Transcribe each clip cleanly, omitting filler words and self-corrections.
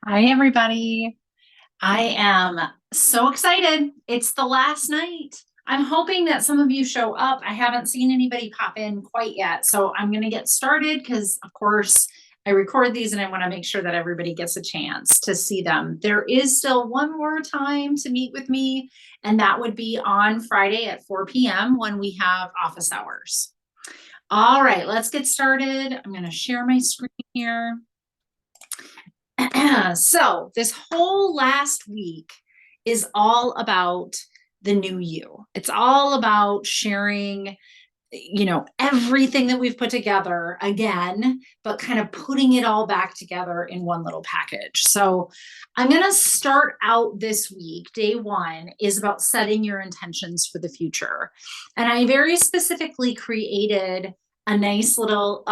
Hi, everybody. I am so excited. It's the last night. I'm hoping that some of you show up. I haven't seen anybody pop in quite yet. So I'm going to get started because, of course, I record these and I want to make sure that everybody gets a chance to see them. There is still one more time to meet with me, and that would be on Friday at 4 p.m. when we have office hours. All right, let's get started. I'm going to share my screen here. So this whole last week is all about the new you. It's all about sharing, everything that we've put together again, but kind of putting it all back together in one little package. So I'm going to start out this week. Day one is about setting your intentions for the future. And I very specifically created a nice little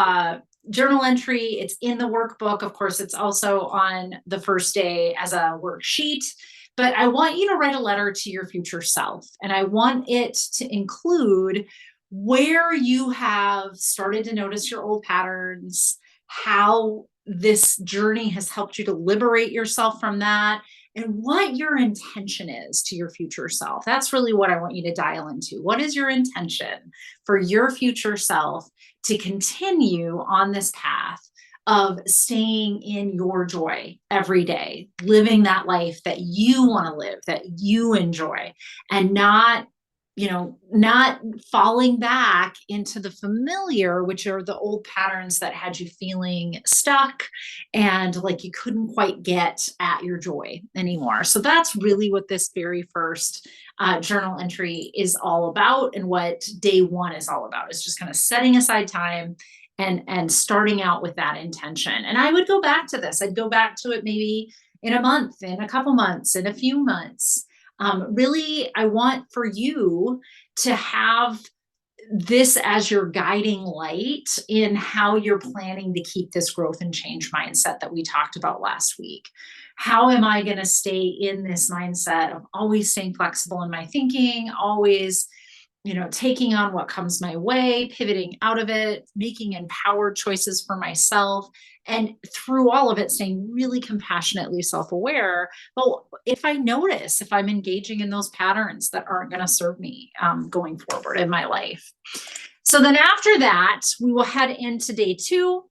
journal entry. It's in the workbook. Of course, it's also on the first day as a worksheet. But I want you to write a letter to your future self. And I want it to include where you have started to notice your old patterns, how this journey has helped you to liberate yourself from that, and what your intention is to your future self. That's really what I want you to dial into. What is your intention for your future self to continue on this path of staying in your joy every day, living that life that you want to live, that you enjoy, and not falling back into the familiar, which are the old patterns that had you feeling stuck and like you couldn't quite get at your joy anymore. So that's really what this very first journal entry is all about, and what day one is all about, is just kind of setting aside time and starting out with that intention. And I would go back to this. I'd go back to it maybe in a month, in a couple months, in a few months. Really, I want for you to have this as your guiding light in how you're planning to keep this growth and change mindset that we talked about last week. How am I going to stay in this mindset of always staying flexible in my thinking, always taking on what comes my way, pivoting out of it, making empowered choices for myself, and through all of it, staying really compassionately self-aware. But if I'm engaging in those patterns that aren't going to serve me going forward in my life. So then after that, we will head into day two.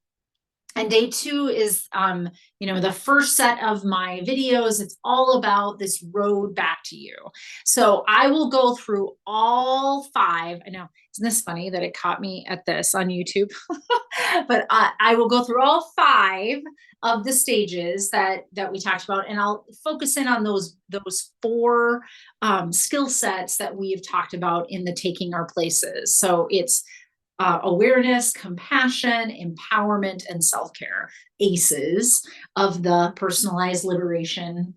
And day two is, the first set of my videos. It's all about this road back to you. So I will go through all five. I know, isn't this funny that it caught me at this on YouTube? But I will go through all five of the stages that we talked about, and I'll focus in on those four skill sets that we have talked about in the Taking Our Places. So it's awareness, compassion, empowerment, and self-care, ACEs of the personalized liberation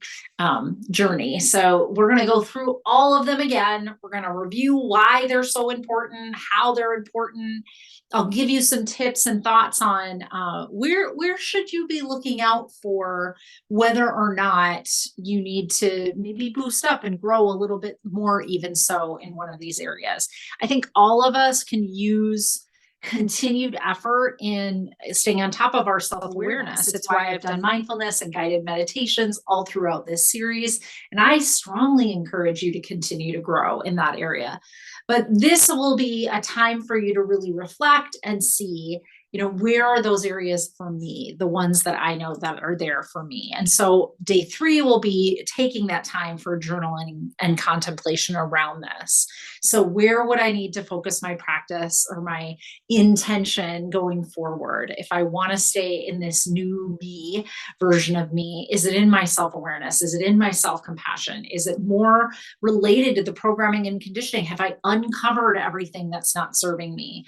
journey. So we're going to go through all of them again. We're going to review why they're so important, how they're important. I'll give you some tips and thoughts on where should you be looking out for, whether or not you need to maybe boost up and grow a little bit more, even so, in one of these areas. I think all of us can use continued effort in staying on top of our self-awareness. It's why I've done mindfulness and guided meditations all throughout this series. And I strongly encourage you to continue to grow in that area. But this will be a time for you to really reflect and see, where are those areas for me, the ones that I know that are there for me. And so day three will be taking that time for journaling and contemplation around this. So where would I need to focus my practice or my intention going forward? If I want to stay in this new me version of me, is it in my self-awareness? Is it in my self-compassion? Is it more related to the programming and conditioning? Have I uncovered everything that's not serving me?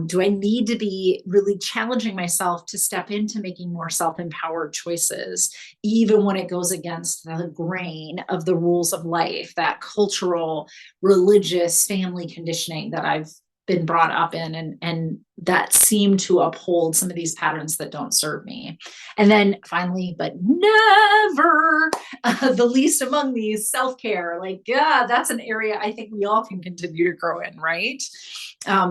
Do I need to be really challenging myself to step into making more self-empowered choices, even when it goes against the grain of the rules of life, that cultural, religious, family conditioning that I've been brought up in, and that seem to uphold some of these patterns that don't serve me. And then finally, but never the least among these, self-care. Like, yeah, that's an area I think we all can continue to grow in, right?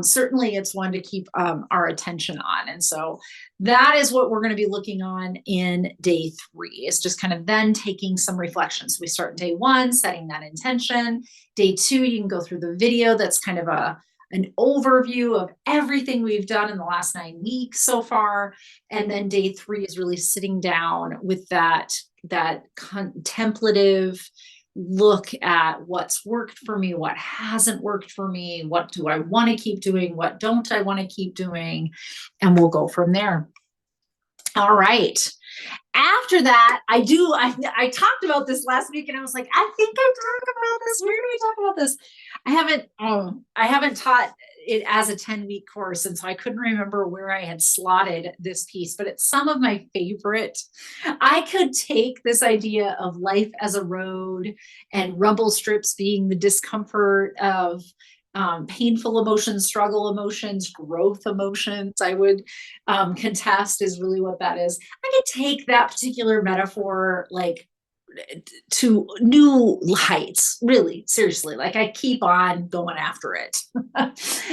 Certainly it's one to keep our attention on. And so that is what we're going to be looking on in day 3, is just kind of then taking some reflections. We start day 1, setting that intention. Day 2, you can go through the video that's kind of an overview of everything we've done in the last 9 weeks so far. And then day 3 is really sitting down with that contemplative look at what's worked for me, what hasn't worked for me, what do I want to keep doing, what don't I want to keep doing, and we'll go from there. All right. After that, I talked about this last week, and I was like, I think I talked about this. Where do we talk about this? I haven't taught it as a 10-week course, and so I couldn't remember where I had slotted this piece, but it's some of my favorite. I could take this idea of life as a road and rumble strips being the discomfort of painful emotions, struggle emotions, growth emotions, I would contest is really what that is. I could take that particular metaphor like to new heights, really, seriously. Like, I keep on going after it.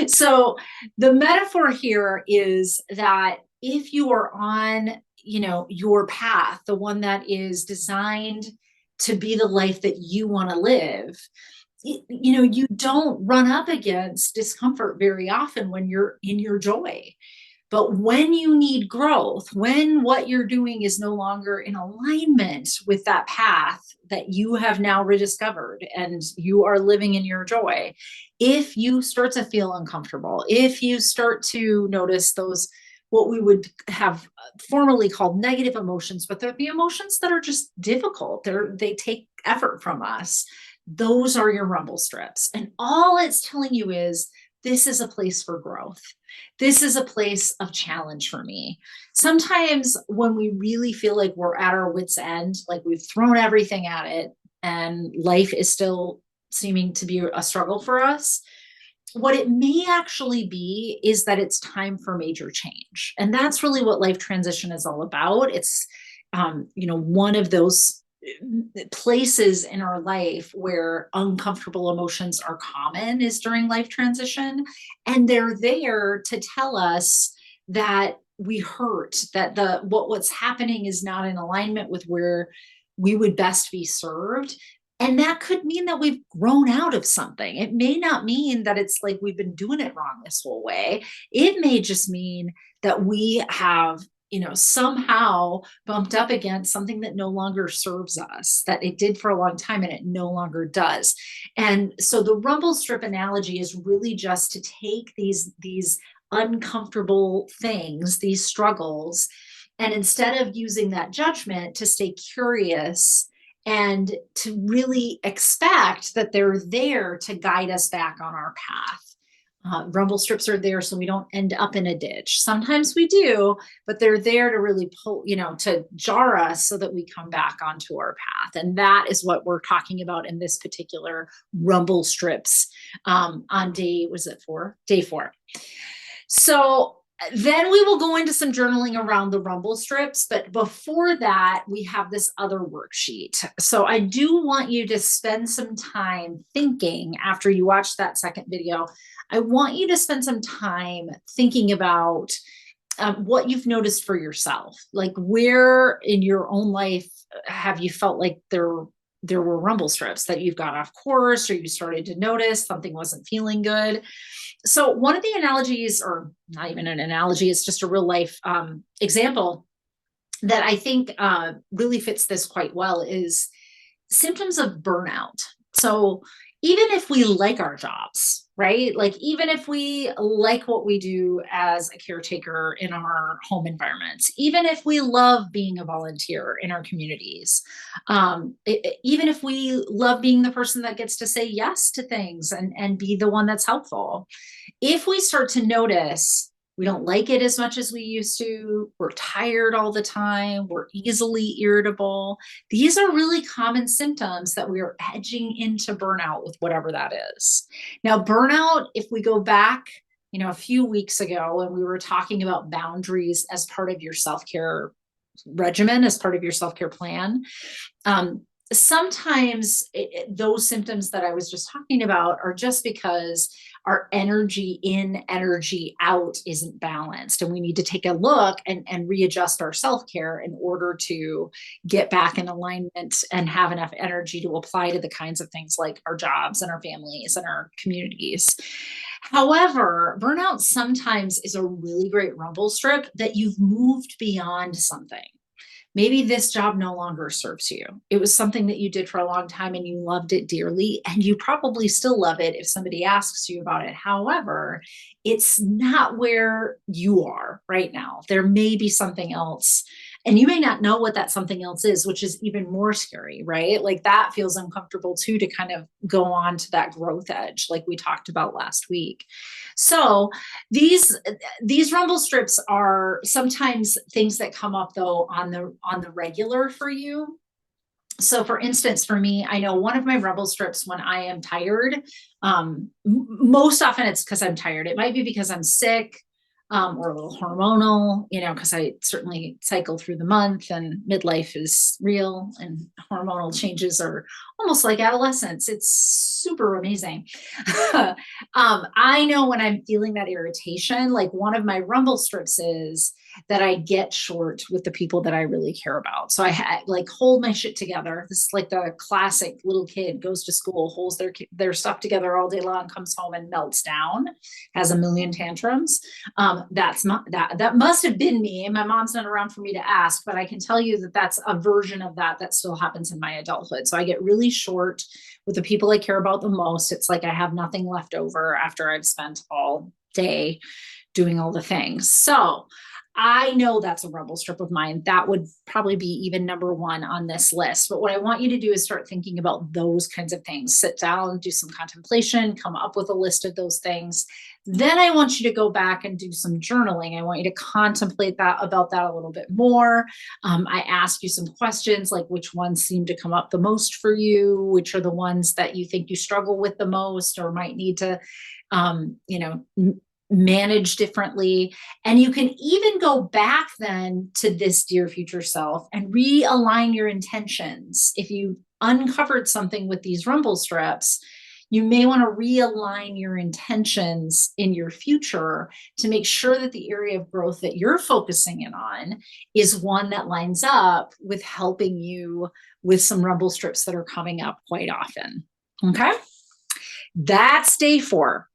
So the metaphor here is that if you are on, your path, the one that is designed to be the life that you want to live, you don't run up against discomfort very often when you're in your joy. But when you need growth, when what you're doing is no longer in alignment with that path that you have now rediscovered and you are living in your joy, if you start to feel uncomfortable, if you start to notice those, what we would have formerly called negative emotions, but they're the emotions that are just difficult, they take effort from us. Those are your rumble strips. And all it's telling you is, this is a place for growth. This is a place of challenge for me. Sometimes when we really feel like we're at our wits' end, like we've thrown everything at it and life is still seeming to be a struggle for us, what it may actually be is that it's time for major change. And that's really what life transition is all about. It's, one of those places in our life where uncomfortable emotions are common is during life transition. And they're there to tell us that we hurt, that what's happening is not in alignment with where we would best be served. And that could mean that we've grown out of something. It may not mean that it's like we've been doing it wrong this whole way. It may just mean that we have somehow bumped up against something that no longer serves us, that it did for a long time and it no longer does. And so the rumble strip analogy is really just to take these uncomfortable things, these struggles, and instead of using that judgment, to stay curious and to really expect that they're there to guide us back on our path. Rumble strips are there so we don't end up in a ditch. Sometimes we do, but they're there to really pull, to jar us so that we come back onto our path. And that is what we're talking about in this particular rumble strips on day, was it 4? Day 4. So then we will go into some journaling around the rumble strips. But before that, we have this other worksheet. So I do want you to spend some time thinking after you watch that second video. I want you to spend some time thinking about what you've noticed for yourself. Like, where in your own life have you felt like there were rumble strips, that you've got off course, or you started to notice something wasn't feeling good? So one of the analogies, or not even an analogy, it's just a real life example that I think really fits this quite well, is symptoms of burnout. So even if we like our jobs, right? Like, even if we like what we do as a caretaker in our home environments, even if we love being a volunteer in our communities, even if we love being the person that gets to say yes to things and be the one that's helpful, if we start to notice we don't like it as much as we used to, we're tired all the time, we're easily irritable, these are really common symptoms that we are edging into burnout with whatever that is. Now, burnout, if we go back a few weeks ago when we were talking about boundaries as part of your self-care regimen, as part of your self-care plan. Sometimes those symptoms that I was just talking about are just because our energy in, energy out isn't balanced. And we need to take a look and readjust our self-care in order to get back in alignment and have enough energy to apply to the kinds of things like our jobs and our families and our communities. However, burnout sometimes is a really great rumble strip that you've moved beyond something. Maybe this job no longer serves you. It was something that you did for a long time and you loved it dearly, and you probably still love it if somebody asks you about it. However, it's not where you are right now. There may be something else, and you may not know what that something else is, which is even more scary, right? Like that feels uncomfortable too, to kind of go on to that growth edge, like we talked about last week. So these rumble strips are sometimes things that come up though on the regular for you. So for instance, for me, I know one of my rumble strips when I am tired, most often it's because I'm tired. It might be because I'm sick, or a little hormonal, because I certainly cycle through the month and midlife is real and hormonal changes are almost like adolescence. It's super amazing. I know when I'm feeling that irritation, like one of my rumble strips is that I get short with the people that I really care about. So I like hold my shit together. This is like the classic little kid goes to school, holds their stuff together all day long, comes home and melts down, has a million tantrums. That must have been me. And my mom's not around for me to ask, but I can tell you that that's a version of that still happens in my adulthood. So I get really short with the people I care about the most. It's like I have nothing left over after I've spent all day doing all the things. So I know that's a rumble strip of mine. That would probably be even number one on this list. But what I want you to do is start thinking about those kinds of things. Sit down, do some contemplation, come up with a list of those things. Then I want you to go back and do some journaling. I want you to contemplate about that a little bit more. I ask you some questions like which ones seem to come up the most for you, which are the ones that you think you struggle with the most or might need to, manage differently. And you can even go back then to this dear future self and realign your intentions. If you uncovered something with these rumble strips, you may want to realign your intentions in your future to make sure that the area of growth that you're focusing in on is one that lines up with helping you with some rumble strips that are coming up quite often. Okay. That's day 4.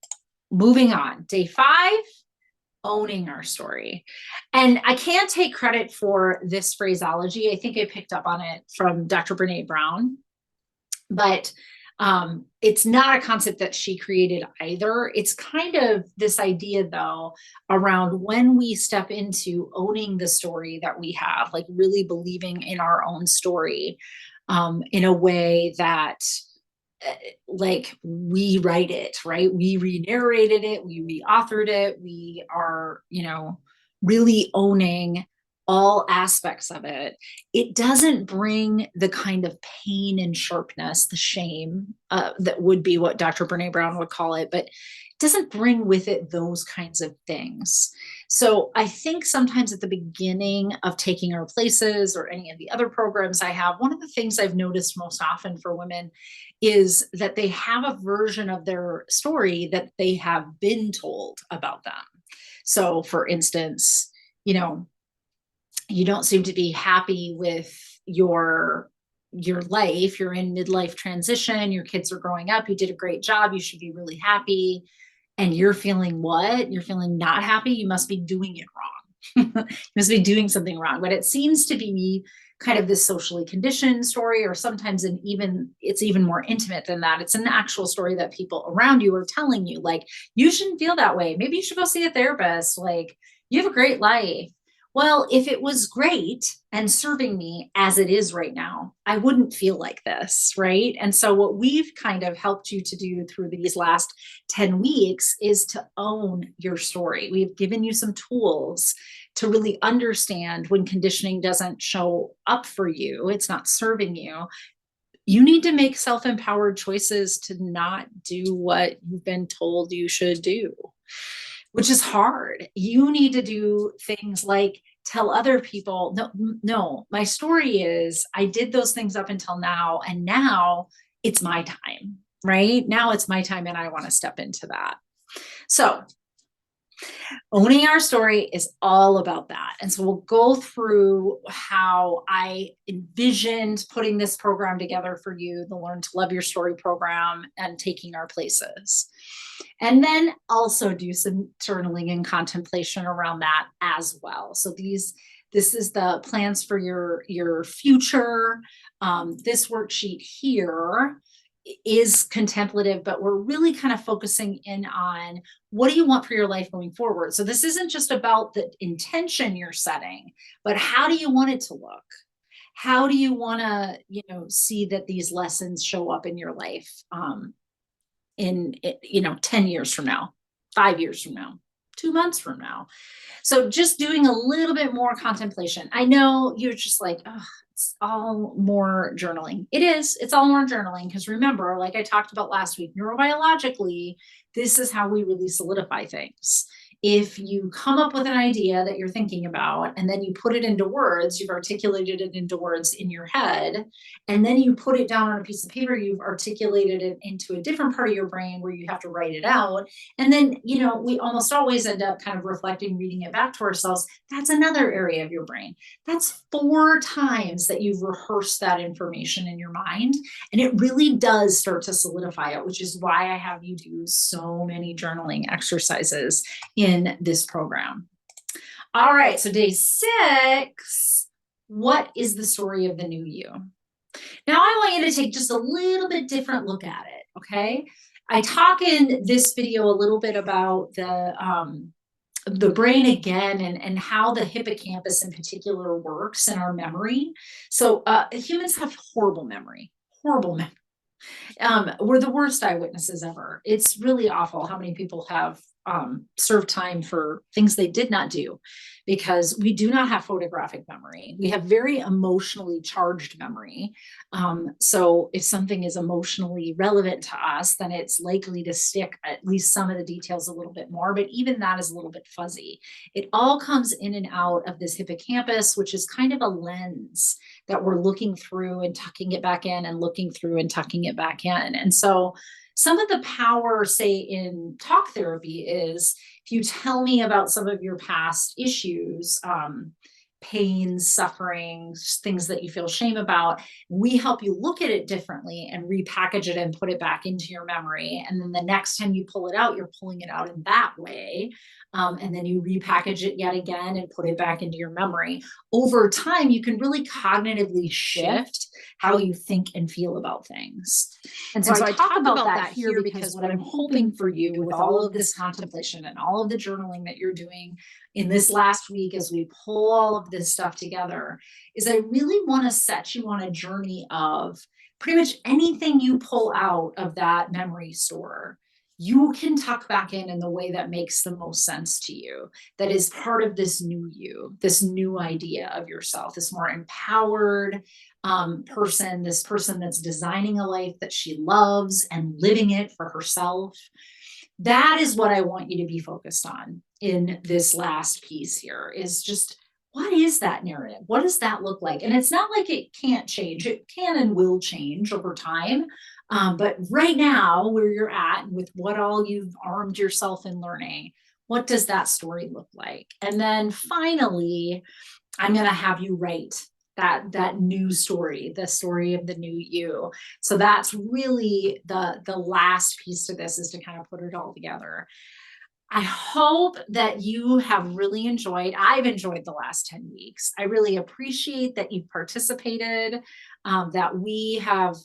Moving on, day 5, owning our story. And I can't take credit for this phraseology. I think I picked up on it from Dr. Brene Brown, but it's not a concept that she created either. It's kind of this idea though, around when we step into owning the story that we have, like really believing in our own story, in a way that like we write it, right? We re-narrated it, we re-authored it, we are, really owning all aspects of it. It doesn't bring the kind of pain and sharpness, the shame, that would be what Dr. Brene Brown would call it, but it doesn't bring with it those kinds of things. So I think sometimes at the beginning of Taking Our Places or any of the other programs I have, one of the things I've noticed most often for women is that they have a version of their story that they have been told about them. So for instance, you don't seem to be happy with your life. You're in midlife transition, your kids are growing up, you did a great job, you should be really happy. And you're feeling what? You're feeling not happy. You must be doing it wrong. You must be doing something wrong. But it seems to be kind of this socially conditioned story, or sometimes it's even more intimate than that. It's an actual story that people around you are telling you, like, you shouldn't feel that way. Maybe you should go see a therapist. Like, you have a great life. Well, if it was great and serving me as it is right now, I wouldn't feel like this, right? And so what we've kind of helped you to do through these last 10 weeks is to own your story. We've given you some tools to really understand when conditioning doesn't show up for you, it's not serving you. You need to make self-empowered choices to not do what you've been told you should do. which is hard. You need to do things like tell other people, no, no, my story is I did those things up until now, and now it's my time, right? Now it's my time, and I want to step into that. So owning our story is all about that. And so we'll go through how I envisioned putting this program together for you, the Learn to Love Your Story program, and taking our places. And then also do some journaling and contemplation around that as well. So this is the plans for your future. This worksheet here is contemplative, but we're really kind of focusing in on what do you want for your life going forward. So this isn't just about the intention you're setting, but how do you want it to look? How do you want to, see that these lessons show up in your life in 10 years from now, 5 years from now, 2 months from now? So just doing a little bit more contemplation. I know you're just like, oh, it's all more journaling. It is. It's all more journaling because remember, like I talked about last week, neurobiologically, this is how we really solidify things. If you come up with an idea that you're thinking about and then you put it into words, you've articulated it into words in your head, and then you put it down on a piece of paper, you've articulated it into a different part of your brain where you have to write it out. And then, we almost always end up kind of reflecting, reading it back to ourselves. That's another area of your brain. That's 4 times that you've rehearsed that information in your mind. And it really does start to solidify it, which is why I have you do so many journaling exercises in this program. All right, so day 6, what is the story of the new you? Now I want you to take just a little bit different look at it, okay? I talk in this video a little bit about the brain again and how the hippocampus in particular works in our memory. So humans have horrible memory. We're the worst eyewitnesses ever. It's really awful how many people have served time for things they did not do because we do not have photographic memory. We have very emotionally charged memory. So if something is emotionally relevant to us, then it's likely to stick at least some of the details a little bit more, but even that is a little bit fuzzy. It all comes in and out of this hippocampus, which is kind of a lens that we're looking through and tucking it back in and looking through and tucking it back in. And so some of the power, say, in talk therapy is if you tell me about some of your past issues, pains, suffering, things that you feel shame about, we help you look at it differently and repackage it and put it back into your memory. And then the next time you pull it out, you're pulling it out in that way. And then you repackage it yet again and put it back into your memory. Over time, you can really cognitively shift how you think and feel about things. And so I talk about that here because what I'm hoping for you with all of this contemplation and all of the journaling that you're doing in this last week as we pull all of this stuff together is I really want to set you on a journey of pretty much anything you pull out of that memory store you can tuck back in the way that makes the most sense to you, that is part of this new you, this new idea of yourself, this more empowered person, this person that's designing a life that she loves and living it for herself. That is what I want you to be focused on in this last piece here is just what is that narrative? What does that look like? And it's not like it can't change. It can and will change over time. But right now, where you're at with what all you've armed yourself in learning, what does that story look like? And then finally, I'm going to have you write that new story, the story of the new you. So that's really the last piece to this is to kind of put it all together. I hope that you have really enjoyed. I've enjoyed the last 10 weeks. I really appreciate that you've participated, that we have,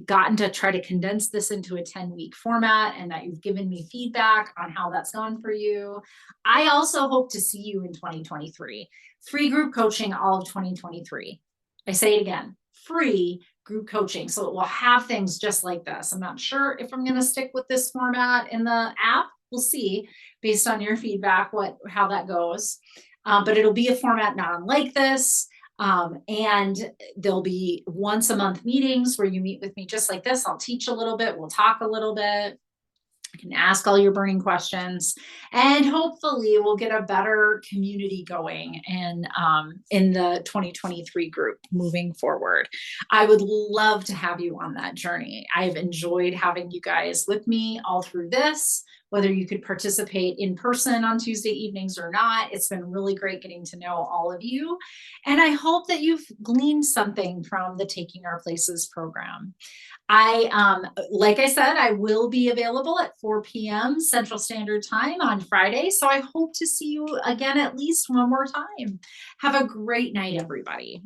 gotten to try to condense this into a 10-week format and that you've given me feedback on how that's gone for you. I also hope to see you in 2023. Free group coaching all of 2023. I say it again, free group coaching. So it will have things just like this. I'm not sure if I'm going to stick with this format in the app. We'll see based on your feedback how that goes. But it'll be a format not unlike this. And there'll be once a month meetings where you meet with me just like this. I'll teach a little bit. We'll talk a little bit. You can ask all your burning questions, and hopefully we'll get a better community going in the 2023 group moving forward. I would love to have you on that journey. I've enjoyed having you guys with me all through this, whether you could participate in person on Tuesday evenings or not. It's been really great getting to know all of you. And I hope that you've gleaned something from the Taking Our Places program. Like I said, I will be available at 4 p.m. Central Standard Time on Friday. So I hope to see you again at least one more time. Have a great night, everybody.